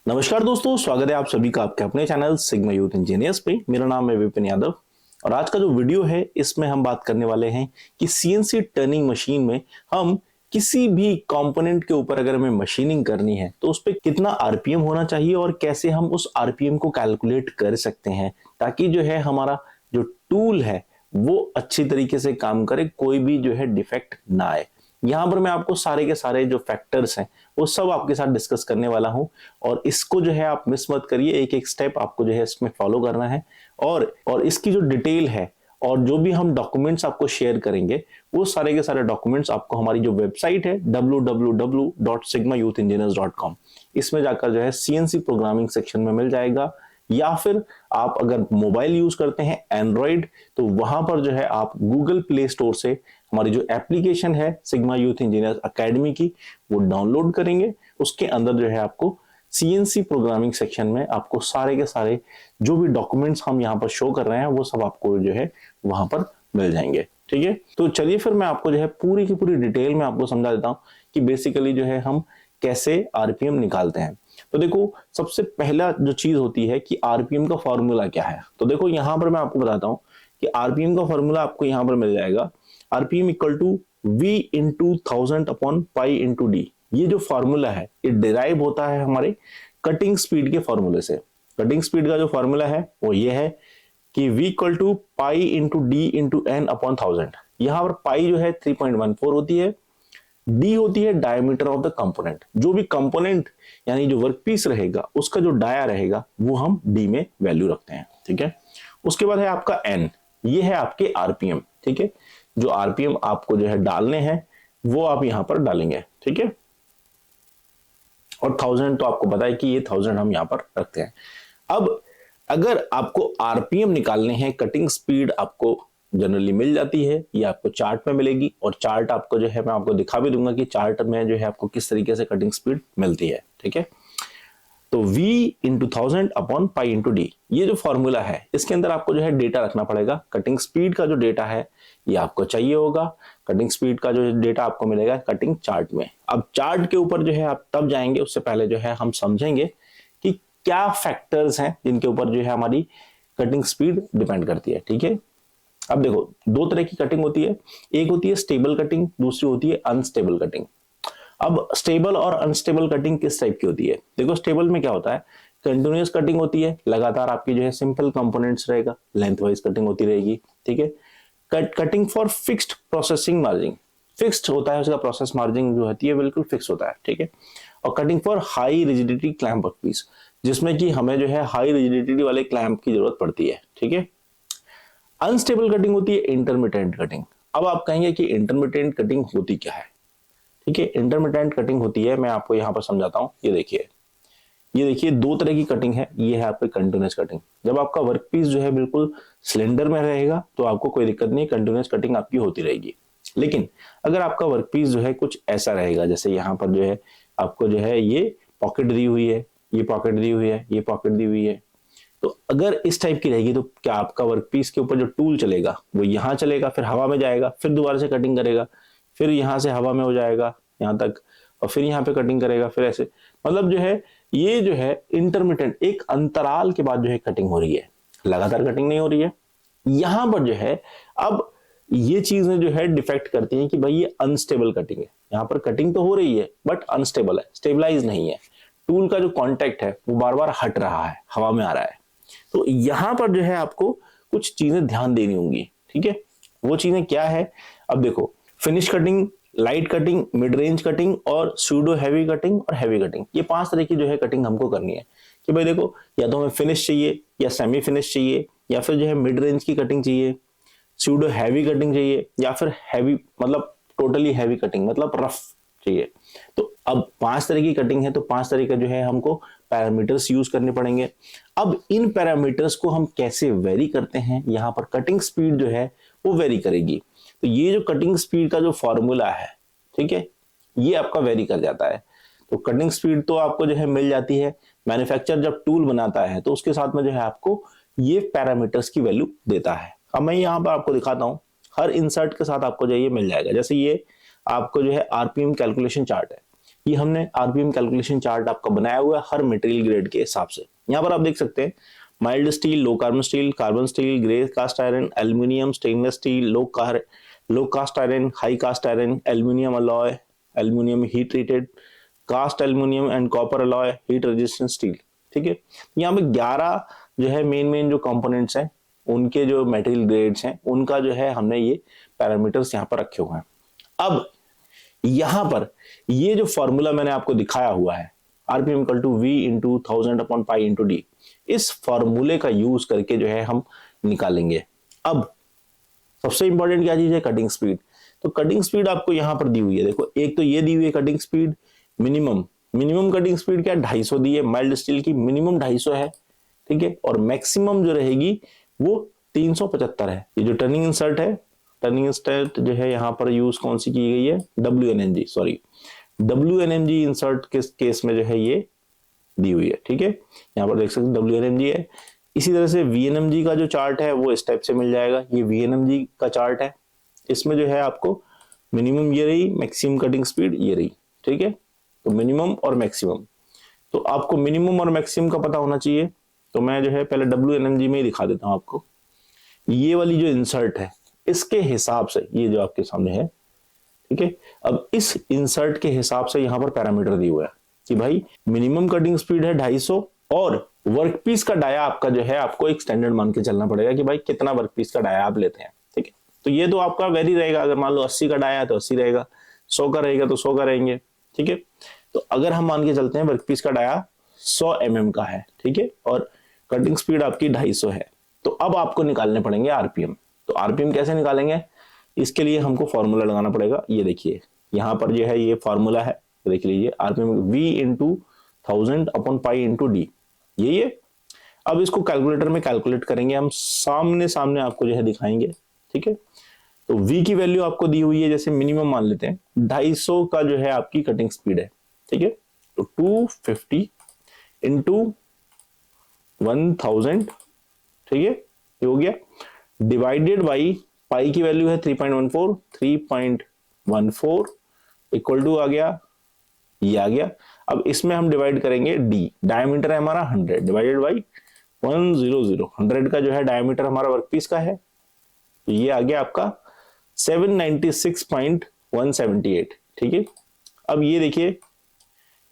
नमस्कार दोस्तों, स्वागत है आप सभी का आपके अपने चैनल सिग्मा यूथ इंजीनियर्स पे। मेरा नाम है विपिन यादव और आज का जो वीडियो है इसमें हम बात करने वाले हैं कि सीएनसी टर्निंग मशीन में हम किसी भी कंपोनेंट के ऊपर अगर हमें मशीनिंग करनी है तो उस पर कितना आरपीएम होना चाहिए और कैसे हम उस आरपीएम को कैलकुलेट कर सकते हैं ताकि जो है हमारा जो टूल है वो अच्छी तरीके से काम करे, कोई भी जो है डिफेक्ट ना आए। यहाँ पर मैं आपको सारे के सारे जो फैक्टर्स हैं वो सब आपके साथ डिस्कस करने वाला हूं और इसको जो है आप मिस मत करिए। एक एक स्टेप आपको जो है इसमें फॉलो करना है और इसकी जो डिटेल है और जो भी हम डॉक्यूमेंट्स आपको शेयर करेंगे वो सारे के सारे डॉक्यूमेंट्स आपको हमारी जो वेबसाइट है www.sigmayouthenginiers.com इसमें जाकर जो है सीएनसी प्रोग्रामिंग सेक्शन में मिल जाएगा, या फिर आप अगर मोबाइल यूज करते हैं एंड्रॉइड तो वहां पर जो है आप गूगल प्ले स्टोर से हमारी जो एप्लीकेशन है सिग्मा यूथ इंजीनियर्स अकेडमी की वो डाउनलोड करेंगे। उसके अंदर जो है आपको सीएनसी प्रोग्रामिंग सेक्शन में आपको सारे के सारे जो भी डॉक्यूमेंट्स हम यहाँ पर शो कर रहे हैं वो सब आपको जो है वहां पर मिल जाएंगे। ठीक है, तो चलिए फिर मैं आपको जो है पूरी की पूरी डिटेल में आपको समझा देता हूँ कि बेसिकली जो है हम कैसे आरपीएम निकालते हैं। तो देखो, सबसे पहला जो चीज होती है कि आरपीएम का फॉर्मूला क्या है। तो देखो यहाँ पर मैं आपको बताता हूँ कि आरपीएम का फॉर्मूला आपको यहाँ पर मिल जाएगा, RPM equal to V into 1000 upon pi into D. ये जो फॉर्मूला है ये डिराइव होता है हमारे कटिंग स्पीड के फॉर्मूले से। कटिंग स्पीड का जो फॉर्मूला है वो ये है कि v equal to pi into D into N upon 1000। यहाँ पर पाई जो है 3.14 होती है, डी होती है डायमीटर ऑफ द कंपोनेंट। जो भी कंपोनेंट यानी जो वर्कपीस रहेगा उसका जो डाया रहेगा वो हम डी में वैल्यू रखते हैं। ठीक है, उसके बाद है आपका एन, ये है आपके आरपीएम। ठीक है, जो आरपीएम आपको जो है डालने हैं वो आप यहां पर डालेंगे। ठीक है, और 1000 तो आपको पता है कि ये 1000 हम यहां पर रखते हैं। अब अगर आपको आरपीएम निकालने हैं, कटिंग स्पीड आपको जनरली मिल जाती है, ये आपको चार्ट में मिलेगी और चार्ट आपको जो है मैं आपको दिखा भी दूंगा कि चार्ट में जो है आपको किस तरीके से कटिंग स्पीड मिलती है। ठीक है, तो v into 1000 upon pi into D, ये जो फॉर्मूला है इसके अंदर आपको जो है डेटा रखना पड़ेगा। कटिंग स्पीड का जो डेटा है ये आपको चाहिए होगा। कटिंग स्पीड का जो डेटा आपको मिलेगा कटिंग चार्ट में। अब चार्ट के ऊपर जो है आप तब जाएंगे, उससे पहले जो है हम समझेंगे कि क्या फैक्टर्स हैं जिनके ऊपर जो है हमारी कटिंग स्पीड डिपेंड करती है। ठीक है, अब देखो दो तरह की कटिंग होती है, एक होती है स्टेबल कटिंग, दूसरी होती है अनस्टेबल कटिंग। अब स्टेबल और अनस्टेबल कटिंग किस टाइप की होती है? देखो, स्टेबल में क्या होता है, कंटिन्यूअस कटिंग होती है, लगातार आपकी जो है सिंपल कंपोनेंट्स रहेगा, लेंथ वाइज कटिंग होती रहेगी। ठीक है, cutting for fixed processing margin, fixed होता है उसका प्रोसेस मार्जिन जो होती है बिल्कुल फिक्स होता है। ठीक है, और cutting for high rigidity clamp workpiece, जिसमें कि हमें जो है हाई रिजिडिटी वाले क्लैंप की जरूरत पड़ती है। ठीक है, अनस्टेबल कटिंग होती है इंटरमिटेंट कटिंग। अब आप कहेंगे कि इंटरमिटेंट कटिंग होती क्या है? ठीक है, इंटरमिटेंट कटिंग होती है, मैं आपको यहां पर समझाता हूं। ये देखिए दो तरह की कटिंग है। ये है आपकी कंटिन्यूअस कटिंग। जब आपका वर्कपीस जो है बिल्कुल सिलेंडर में रहेगा तो आपको कोई दिक्कत नहीं, कंटिन्यूअस कटिंग आपकी होती रहेगी। लेकिन अगर आपका वर्कपीस जो है कुछ ऐसा रहेगा, जैसे यहाँ पर जो है आपको जो है ये पॉकेट दी हुई है, ये पॉकेट दी हुई है, ये पॉकेट दी हुई है, तो अगर इस टाइप की रहेगी तो क्या आपका वर्कपीस के ऊपर जो टूल चलेगा वो यहाँ चलेगा, फिर हवा में जाएगा, फिर दोबारा से कटिंग करेगा, फिर यहाँ से हवा में हो जाएगा यहाँ तक, और फिर यहाँ पे कटिंग करेगा, फिर ऐसे। मतलब जो है ये जो है इंटरमिटेंट, एक अंतराल के बाद जो है कटिंग हो रही है, लगातार कटिंग नहीं हो रही है। यहां पर जो है अब ये चीजें जो है डिफेक्ट करती हैं कि भाई ये अनस्टेबल कटिंग है। यहाँ पर कटिंग तो हो रही है बट अनस्टेबल है, स्टेबलाइज नहीं है। टूल का जो कॉन्टेक्ट है वो बार बार हट रहा है, हवा में आ रहा है। तो यहां पर जो है आपको कुछ चीजें ध्यान देनी होंगी। ठीक है, वो चीजें क्या है? अब देखो, finish cutting, light cutting, mid range cutting और सूडो हैवी कटिंग और हैवी कटिंग, ये 5 तरह की जो है कटिंग हमको करनी है। कि भाई देखो, या तो हमें फिनिश चाहिए, या सेमी फिनिश चाहिए, या फिर जो है मिड रेंज की कटिंग चाहिए, सूडो हैवी कटिंग चाहिए, या फिर हैवी मतलब टोटली हैवी कटिंग मतलब रफ चाहिए। तो अब 5 तरह की कटिंग है, तो 5 तरह का जो है हमको पैरामीटर्स यूज करने पड़ेंगे। अब इन पैरामीटर्स को हम कैसे वेरी करते हैं, यहाँ पर कटिंग स्पीड जो है वो वेरी करेगी। तो ये जो कटिंग स्पीड का जो फॉर्मूला है, ठीक है, ये आपका वेरी कर जाता है। तो कटिंग स्पीड तो आपको जो है मिल जाती है, मैन्युफैक्चरर जब टूल बनाता है तो उसके साथ में जो है आपको ये पैरामीटर्स की वैल्यू देता है। अब मैं यहाँ पर आपको दिखाता हूँ, हर इंसर्ट के साथ आपको जो ये मिल जाएगा। जैसे ये आपको जो है आरपीएम कैलकुलेशन चार्ट है, ये हमने आरपीएम कैलकुलेशन चार्ट आपका बनाया हुआ है हर मटेरियल ग्रेड के हिसाब से। यहाँ पर आप देख सकते हैं mild steel, low carbon steel, grey cast iron, aluminium, stainless steel, low cast iron, high cast iron, aluminium alloy, aluminium heat treated, cast aluminium and copper alloy, heat resistant steel. ठीक है, यहाँ पे 11 जो है मेन जो components हैं उनके जो मटेरियल ग्रेड्स हैं उनका जो है हमने ये पैरामीटर्स यहाँ पर रखे हुए हैं। अब यहां पर ये जो फॉर्मूला मैंने आपको दिखाया हुआ है RPM equal to V into 1000 upon pi into D, इस फॉर्मूले का यूज करके जो है हम निकालेंगे। अब सबसे इंपॉर्टेंट क्या चीज है, कटिंग स्पीड। तो कटिंग स्पीड आपको यहां पर दी हुई है, देखो एक तो ये दी हुई है cutting speed, minimum cutting speed क्या 250 दी है, माइल्ड स्टील की मिनिमम 250 है। ठीक है, और मैक्सिमम जो रहेगी वो 375 है। ये जो टर्निंग इंसर्ट है, टर्निंग इंसर्ट जो है यहाँ पर यूज कौन सी की गई है, WNMG इंसर्ट के केस में जो है ये दी हुई है। ठीक है, यहाँ पर देख सकते हैं WNMG है। इसी तरह से VNMG का जो चार्ट है वो इस टाइप से मिल जाएगा, ये VNMG का चार्ट है। इसमें जो है आपको मिनिमम ये रही, मैक्सिमम कटिंग स्पीड ये रही। ठीक है, तो मिनिमम और मैक्सिमम, तो आपको मिनिमम और मैक्सिमम का पता होना चाहिए। तो मैं जो है पहले WNMG में ही दिखा देता हूं आपको। ये वाली जो इंसर्ट है इसके हिसाब से ये जो आपके सामने है, ठीक है, अब इस इंसर्ट के हिसाब से यहां पर पैरामीटर दिया हुआ है कि भाई मिनिमम कटिंग स्पीड है 250 और वर्कपीस का डाया आपका जो है आपको एक स्टैंडर्ड मान के चलना पड़ेगा कि भाई कितना वर्कपीस का डाया आप लेते हैं। ठीक है, तो ये तो आपका वेरी रहेगा, अगर मान लो 80 का डाया है तो 80 रहेगा, 100 का रहेगा तो 100 का रहेंगे। ठीक है, तो अगर हम मान के चलते हैं वर्कपीस का डाया 100 mm का है, ठीक है, और कटिंग स्पीड आपकी 250 है, तो अब आपको निकालने पड़ेंगे आरपीएम। तो आरपीएम कैसे निकालेंगे, इसके लिए हमको फॉर्मूला लगाना पड़ेगा। ये देखिए यहां पर जो है ये फॉर्मूला है, देख लीजिए RPM V into 1000 upon pi into D, ये अब इसको कैलकुलेटर में कैलकुलेट करेंगे हम, सामने सामने आपको जो है दिखाएंगे। ठीक है, तो v की वैल्यू आपको दी हुई है, जैसे मिनिमम मान लेते हैं 250 का जो है आपकी कटिंग स्पीड है। ठीक है, तो 250 इंटू 1000, ठीक है, ये हो गया, डिवाइडेड बाई पाई की वैल्यू है 3.14 इक्वल टू आ गया, ये आ गया। अब इसमें हम डिवाइड करेंगे डी, डायमीटर है हमारा 100 डिवाइडेड बाई 100, 100 का जो है डायमीटर हमारा वर्कपीस का है, तो ये आ गया आपका 796.178। ठीक है, अब ये देखिए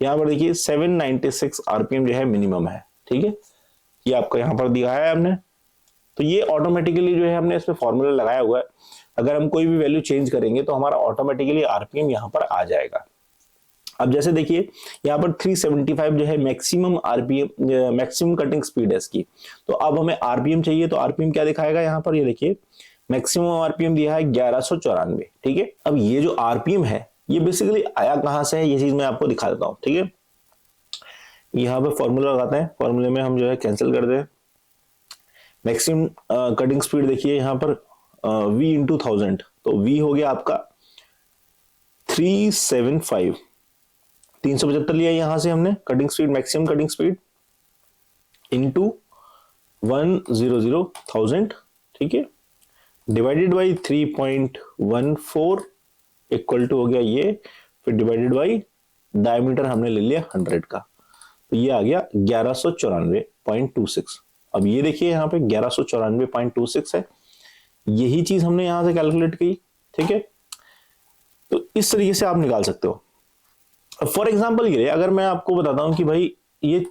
यहां पर देखिए 796 आरपीएम जो है मिनिमम है। ठीक है, ये आपको यहां पर दिया है हमने, तो ये ऑटोमेटिकली जो है हमने इसमें फॉर्मूला लगाया हुआ है, अगर हम कोई भी वैल्यू चेंज करेंगे तो हमारा ऑटोमेटिकली आरपीएम यहां पर आ जाएगा। अब जैसे देखिए यहाँ पर 375 जो है maximum RPM, maximum cutting speed है इसकी, तो अब हमें आरपीएम चाहिए, तो आरपीएम क्या दिखाएगा यहाँ पर, ये देखिए मैक्सिमम आरपीएम दिया है 1194। ठीक है, अब ये जो आरपीएम है ये बेसिकली आया कहां से है, ये चीज मैं आपको दिखा देता हूं। ठीक है, यहाँ पे फॉर्मूला लगाते हैं, फॉर्मूले में हम जो है कैंसिल कर दें, मैक्सिमम कटिंग स्पीड देखिए यहाँ पर v इंटू 1000, तो v हो गया आपका 375, 375 लिया यहां से हमने cutting speed, maximum cutting speed into 100,000, ठीक है, डिवाइडेड बाई 3.14 इक्वल टू हो गया ये, फिर डिवाइडेड बाई डायमीटर हमने ले लिया 100 का, तो ये आ गया 1194.26। अब ये देखिए यहाँ पे 1194.26 है, यही चीज हमने यहां से कैलकुलेट की। ठीक है, तो इस तरीके से आप निकाल सकते हो। फॉर एग्जाम्पल ये अगर मैं आपको बताता हूं कि भाई ये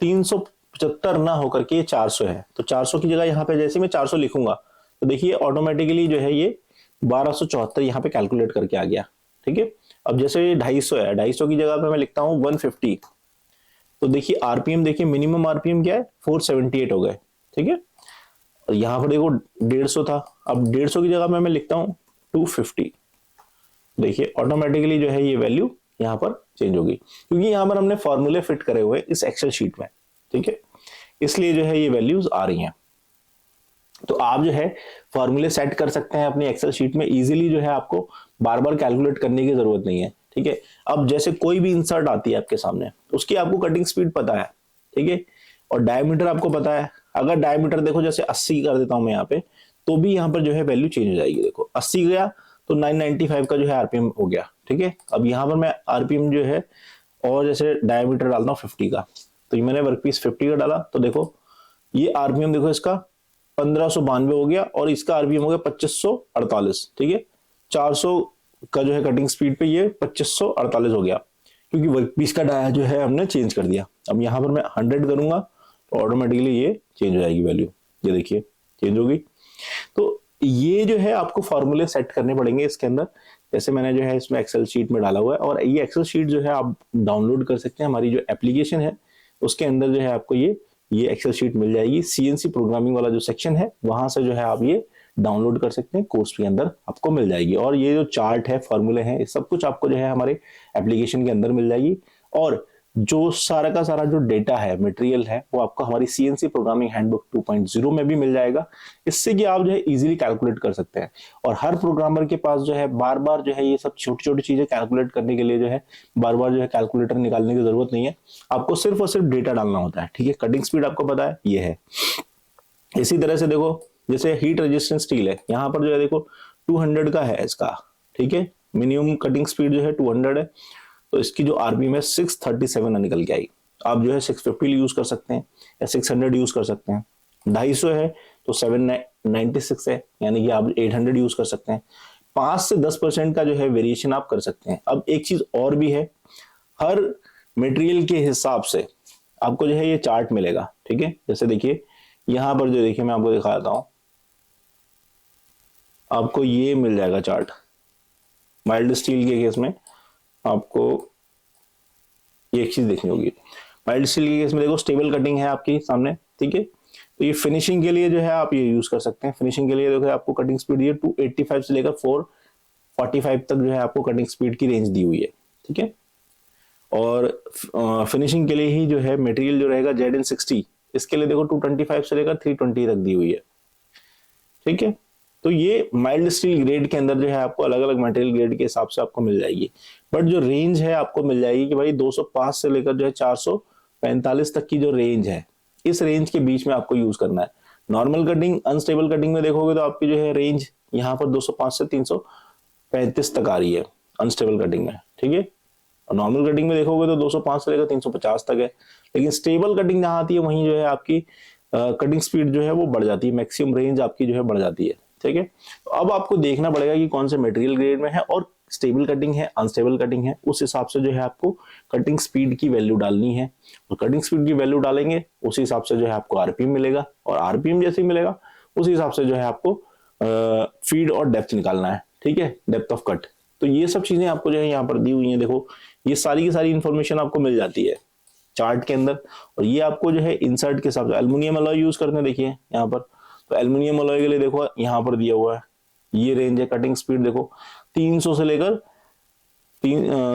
375 ना होकर के ये 400 है, तो 400 की जगह यहाँ पे जैसे मैं 400 लिखूंगा तो देखिए ऑटोमेटिकली जो है ये 1274 यहाँ पे कैलकुलेट करके आ गया। ठीक है, अब जैसे ये 250 है, 250 की जगह पे मैं लिखता हूँ 150, तो देखिए आरपीएम, देखिए मिनिमम आरपीएम क्या है 478 हो गए। ठीक है, और यहाँ पर देखो 150 था, अब 150 की जगह में मैं लिखता हूँ 250, देखिए ऑटोमेटिकली जो है ये वैल्यू यहाँ पर चेंज होगी, क्योंकि यहाँ पर हमने फॉर्मूले फिट करे हुए इस एक्सेल शीट में। ठीक है, इसलिए जो है ये वैल्यूज आ रही हैं। तो आप जो है फॉर्मूले सेट कर सकते हैं अपनी एक्सेल शीट में इजीली, जो है आपको बार बार कैलकुलेट करने की जरूरत नहीं है। ठीक है, अब जैसे कोई भी इंसर्ट आती है आपके सामने, उसकी आपको कटिंग स्पीड पता है, ठीक है, और डायमीटर आपको पता है। अगर डायमीटर देखो जैसे 80 कर देता हूं मैं यहाँ पे, तो भी यहाँ पर जो है वैल्यू चेंज हो जाएगी। देखो 80 गया तो 995 का जो है आरपीएम हो गया। ठीक है, अब यहाँ पर मैं आरपीएम जो है और जैसे डायमीटर डालता हूँ 50 का, तो ये मैंने वर्कपीस 50 का डाला, तो देखो ये आरपीएम देखो इसका 1592 हो गया और इसका आरपीएम हो गया 2548। ठीक है, 400 का जो है कटिंग स्पीड पे ये 2548 हो गया, क्योंकि वर्कपीस का डाया जो है हमने चेंज कर दिया। अब यहाँ पर मैं 100 करूंगा तो ऑटोमेटिकली ये चेंज हो जाएगी वैल्यू, ये देखिए चेंज होगी। तो ये जो है आपको फॉर्मूले सेट करने पड़ेंगे इसके अंदर, जैसे मैंने जो है इसमें एक्सेल शीट में डाला हुआ है, और ये एक्सेल शीट जो है आप डाउनलोड कर सकते हैं, हमारी जो एप्लीकेशन है उसके अंदर जो है आपको ये एक्सेल शीट मिल जाएगी। सीएनसी प्रोग्रामिंग वाला जो सेक्शन है वहां से जो है आप ये डाउनलोड कर सकते हैं, कोर्स के अंदर आपको मिल जाएगी। और ये जो चार्ट है, फॉर्मूले हैं, ये सब कुछ आपको जो है हमारे एप्लीकेशन के अंदर मिल जाएगी। और जो सारा का सारा जो डेटा है, मटेरियल है, वो आपको हमारी सीएनसी प्रोग्रामिंग हैंडबुक 2.0 में भी मिल जाएगा। इससे कि आप जो है इजीली कैलकुलेट कर सकते हैं, और हर प्रोग्रामर के पास जो है बार बार जो है ये सब छोटी छोटी चीजें कैलकुलेट करने के लिए जो है बार बार जो है कैलकुलेटर निकालने की जरूरत नहीं है, आपको सिर्फ और सिर्फ डेटा डालना होता है। ठीक है, कटिंग स्पीड आपको पता है ये है। इसी तरह से देखो, जैसे हीट रेजिस्टेंट स्टील है, यहाँ पर जो है देखो 200 का है इसका। ठीक है, मिनिमम कटिंग स्पीड जो है 200 है, तो इसकी जो आरपीएम है 637 निकल के आई। आप जो है 650 यूज कर सकते हैं या 600 यूज कर सकते हैं। 250 है तो 796 है, यानी कि आप 800 यूज कर सकते हैं। 5 से 10% का जो है वेरिएशन आप कर सकते हैं। अब एक चीज और भी है, हर मटेरियल के हिसाब से आपको जो है ये चार्ट मिलेगा। ठीक है, जैसे देखिए यहां पर जो देखिए मैं आपको दिखाता हूं, आपको ये मिल जाएगा चार्ट। माइल्ड स्टील के केस में आपको ये एक चीज देखनी होगी। माइल्ड स्टील के केस में देखो स्टेबल कटिंग है आपके सामने। ठीक है, तो ये फिनिशिंग के लिए जो है आप ये यूज कर सकते हैं। फिनिशिंग के लिए देखो आपको कटिंग स्पीड ये 285 से लेकर 445 तक जो है आपको कटिंग स्पीड की रेंज दी हुई है। ठीक है, और फिनिशिंग के लिए ही जो है मटेरियल जो रहेगा ZN60, इसके लिए देखो 225 से लेकर 320 तक दी हुई है। ठीक है, तो ये माइल्ड स्टील ग्रेड के अंदर जो है आपको अलग अलग मटेरियल ग्रेड के हिसाब से आपको मिल जाएगी, बट जो रेंज है आपको मिल जाएगी कि भाई 205 से लेकर जो है 445 तक की जो रेंज है, इस रेंज के बीच में आपको यूज करना है। नॉर्मल कटिंग, अनस्टेबल कटिंग में देखोगे तो आपकी जो है रेंज यहाँ पर 205 से 335 तक आ रही है अनस्टेबल कटिंग में। ठीक है, और नॉर्मल कटिंग में देखोगे तो 205 से लेकर 350 तक है। लेकिन स्टेबल कटिंग जहां आती है वहीं जो है आपकी कटिंग स्पीड जो है वो बढ़ जाती है, मैक्सिमम रेंज आपकी जो है बढ़ जाती है। ठीक है, तो अब आपको देखना पड़ेगा कि कौन से मटेरियल ग्रेड में है और स्टेबल कटिंग है, अनस्टेबल कटिंग है, उस हिसाब से जो है आपको कटिंग स्पीड की वैल्यू डालनी है। और कटिंग स्पीड की वैल्यू डालेंगे उसी हिसाब से जो है आपको आरपीएम मिलेगा, और आरपीएम जैसे ही मिलेगा उसी हिसाब से जो है आपको फीड और डेप्थ निकालना है। ठीक है, डेप्थ ऑफ कट। तो ये सब चीजें आपको जो है यहाँ पर दी हुई हैं। देखो ये सारी की सारी इंफॉर्मेशन आपको मिल जाती है चार्ट के अंदर, और ये आपको जो है इंसर्ट के हिसाब से एल्युमिनियम अलॉय यूज करते हैं। देखिए यहाँ पर, तो एल्युमिनियम अलॉय के लिए देखो यहाँ पर दिया हुआ है ये रेंज है। कटिंग स्पीड देखो 300 से लेकर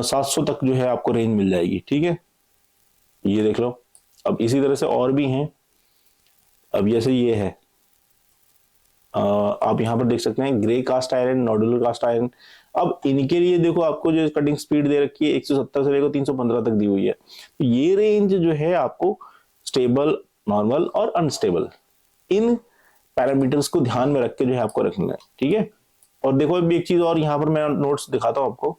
700 तक जो है आपको रेंज मिल जाएगी। ठीक है, ये देख लो। अब इसी तरह से और भी हैं। अब जैसे ये है, आप यहाँ पर देख सकते हैं grey cast iron, nodular cast iron. अब इनके लिए देखो आपको जो कटिंग स्पीड दे रखी है 170 से लेकर 315 तक दी हुई है। तो ये रेंज जो है आपको स्टेबल, नॉर्मल और अनस्टेबल, इन पैरामीटर्स को ध्यान में रख के जो है आपको रखना है। ठीक है, और देखो अभी एक चीज और यहाँ पर मैं नोट्स दिखाता हूँ आपको।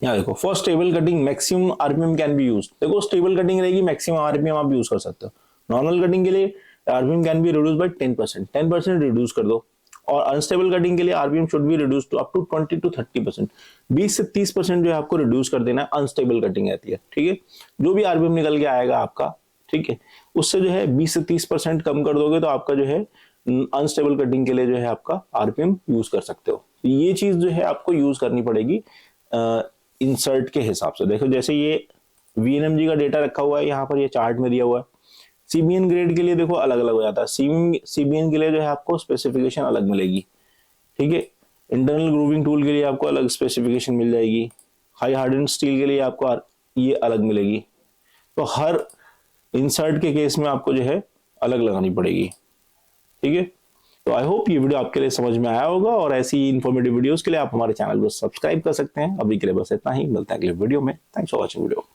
यहाँ देखो, for stable cutting maximum RPM can be use. देखो स्टेबल कटिंग रहेगी, मैक्सिमम आरपीएम आप यूज कर सकते हो। नॉर्मल कटिंग के लिए RPM can be reduce by 10%, 10% reduce कर दो। और अनस्टेबल कटिंग के लिए RPM should be reduce to up to 20 to 30%, 20 से 30% जो है आपको रिड्यूस कर देना है। अनस्टेबल कटिंग रहती है। ठीक है, जो भी आरपीएम निकल के आएगा आपका, ठीक है, उससे जो है 20 से 30% कम कर दोगे तो आपका जो है अनस्टेबल कटिंग के लिए जो है आपका आरपीएम यूज कर सकते हो। ये चीज जो है आपको यूज करनी पड़ेगी इंसर्ट के हिसाब से। देखो जैसे ये वीएनएमजी का डेटा रखा हुआ है, यहाँ पर ये चार्ट में दिया हुआ है। सीबीएन ग्रेड के लिए देखो अलग अलग हो जाता है। सीबीएन के लिए जो है आपको स्पेसिफिकेशन अलग मिलेगी। ठीक है, इंटरनल ग्रूविंग टूल के लिए आपको अलग स्पेसिफिकेशन मिल जाएगी। हाई हार्डन स्टील के लिए आपको ये अलग मिलेगी। तो हर इंसर्ट के केस में आपको जो है अलग लगानी पड़ेगी। ठीक है, तो आई होप ये वीडियो आपके लिए समझ में आया होगा, और ऐसी इन्फॉर्मेटिव वीडियोस के लिए आप हमारे चैनल को सब्सक्राइब कर सकते हैं। अभी के लिए बस इतना ही, मिलता है अगले वीडियो में। Thanks for watching video.